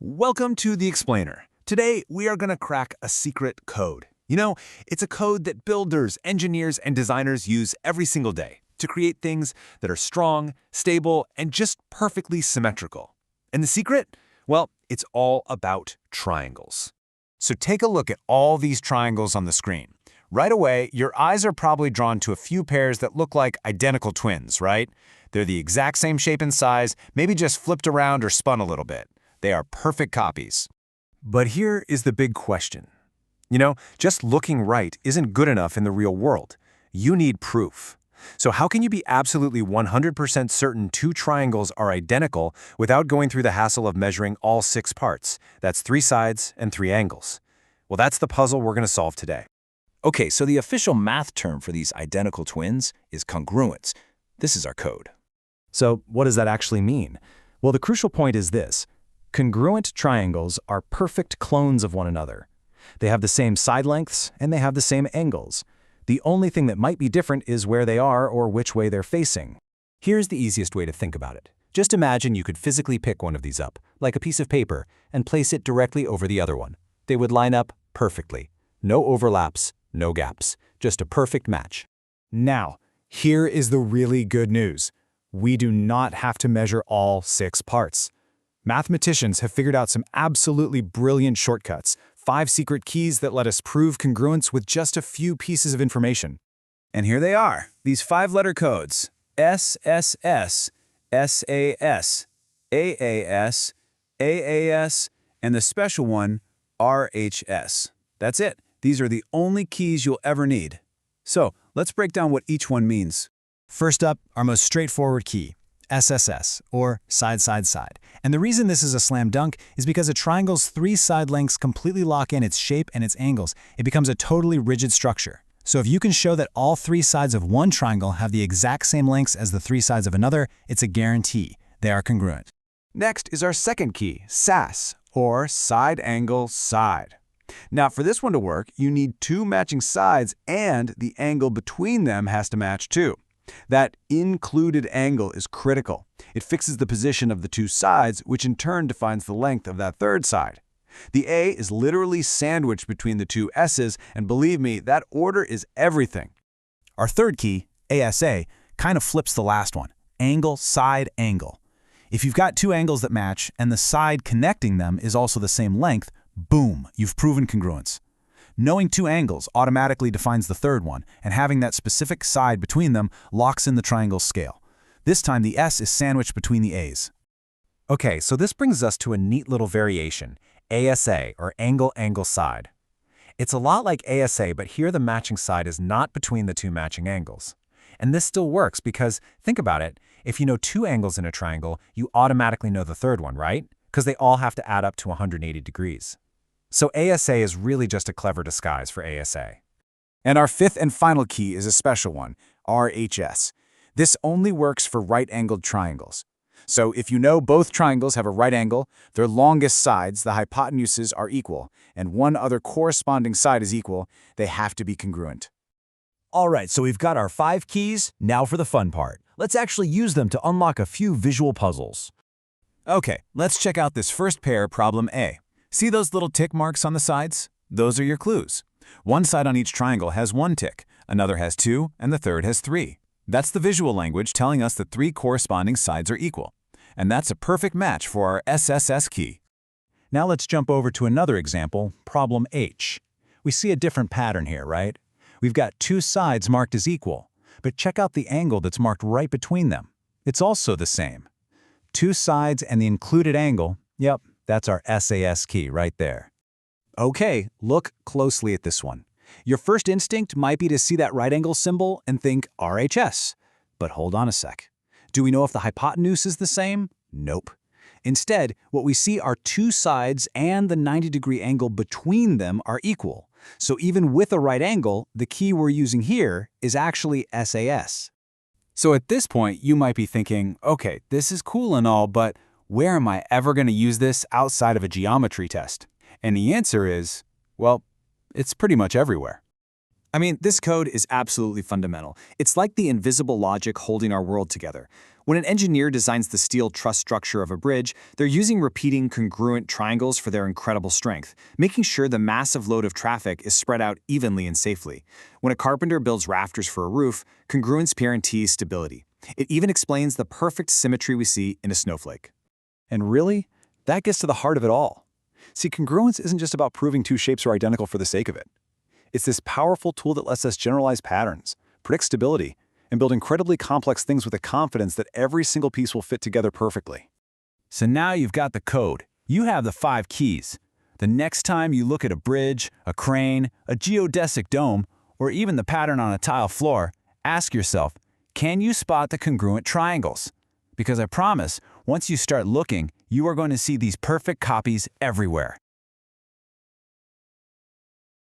Welcome to The Explainer. Today, we are going to crack a secret code. It's a code that builders, engineers, and designers use every single day to create things that are strong, stable, and just perfectly symmetrical. And the secret? Well, it's all about triangles. So take a look at all these triangles on the screen. Right away, your eyes are probably drawn to a few pairs that look like identical twins, right? They're the exact same shape and size, maybe just flipped around or spun a little bit. They are perfect copies. But here is the big question. Just looking right isn't good enough in the real world. You need proof. So how can you be absolutely 100% certain two triangles are identical without going through the hassle of measuring all 6 parts? That's 3 sides and 3 angles. Well, that's the puzzle we're going to solve today. Okay, so the official math term for these identical twins is congruence. This is our code. So what does that actually mean? Well, the crucial point is this. Congruent triangles are perfect clones of one another. They have the same side lengths, and they have the same angles. The only thing that might be different is where they are or which way they're facing. Here's the easiest way to think about it. Just imagine you could physically pick one of these up, like a piece of paper, and place it directly over the other one. They would line up perfectly. No overlaps, no gaps. Just a perfect match. Now, here is the really good news. We do not have to measure all 6 parts. Mathematicians have figured out some absolutely brilliant shortcuts, 5 secret keys that let us prove congruence with just a few pieces of information. And here they are, these 5-letter codes: SSS, SAS, AAS, AAS, and the special one, RHS. That's it. These are the only keys you'll ever need. So, let's break down what each one means. First up, our most straightforward key, SSS, or side, side, side. And the reason this is a slam dunk is because a triangle's 3 side lengths completely lock in its shape and its angles. It becomes a totally rigid structure. So if you can show that all 3 sides of one triangle have the exact same lengths as the 3 sides of another, it's a guarantee. They are congruent. Next is our second key, SAS, or side angle side. Now, for this one to work, you need 2 matching sides, and the angle between them has to match too. That included angle is critical. It fixes the position of the 2 sides, which in turn defines the length of that third side. The A is literally sandwiched between the 2 S's, and believe me, that order is everything. Our third key, ASA, kind of flips the last one, angle, side, angle. If you've got 2 angles that match, and the side connecting them is also the same length, boom, you've proven congruence. Knowing 2 angles automatically defines the third one, and having that specific side between them locks in the triangle's scale. This time the S is sandwiched between the A's. Okay, so this brings us to a neat little variation, ASA, or angle-angle side. It's a lot like ASA, but here the matching side is not between the 2 matching angles. And this still works because, think about it, if you know 2 angles in a triangle, you automatically know the third one, right? Because they all have to add up to 180 degrees. So ASA is really just a clever disguise for ASA. And our 5th and final key is a special one, RHS. This only works for right-angled triangles. So if you know both triangles have a right angle, their longest sides, the hypotenuses, are equal, and one other corresponding side is equal, they have to be congruent. All right, so we've got our 5 keys. Now for the fun part. Let's actually use them to unlock a few visual puzzles. Okay, let's check out this first pair, problem A. See those little tick marks on the sides? Those are your clues. One side on each triangle has 1 tick, another has 2, and the third has 3. That's the visual language telling us that 3 corresponding sides are equal. And that's a perfect match for our SSS key. Now let's jump over to another example, problem H. We see a different pattern here, right? We've got 2 sides marked as equal, but check out the angle that's marked right between them. It's also the same. 2 sides and the included angle, yep, that's our SAS key right there. Okay, look closely at this one. Your first instinct might be to see that right angle symbol and think RHS. But hold on a sec. Do we know if the hypotenuse is the same? Nope. Instead, what we see are 2 sides and the 90-degree angle between them are equal. So even with a right angle, the key we're using here is actually SAS. So at this point, you might be thinking, okay, this is cool and all, but where am I ever going to use this outside of a geometry test? And the answer is, well, it's pretty much everywhere. I mean, this code is absolutely fundamental. It's like the invisible logic holding our world together. When an engineer designs the steel truss structure of a bridge, they're using repeating congruent triangles for their incredible strength, making sure the massive load of traffic is spread out evenly and safely. When a carpenter builds rafters for a roof, congruence guarantees stability. It even explains the perfect symmetry we see in a snowflake. And really, that gets to the heart of it all. See, congruence isn't just about proving two shapes are identical for the sake of it. It's this powerful tool that lets us generalize patterns, predict stability, and build incredibly complex things with the confidence that every single piece will fit together perfectly. So now you've got the code. You have the 5 keys. The next time you look at a bridge, a crane, a geodesic dome, or even the pattern on a tile floor, ask yourself, can you spot the congruent triangles? Because I promise, once you start looking, you are going to see these perfect copies everywhere.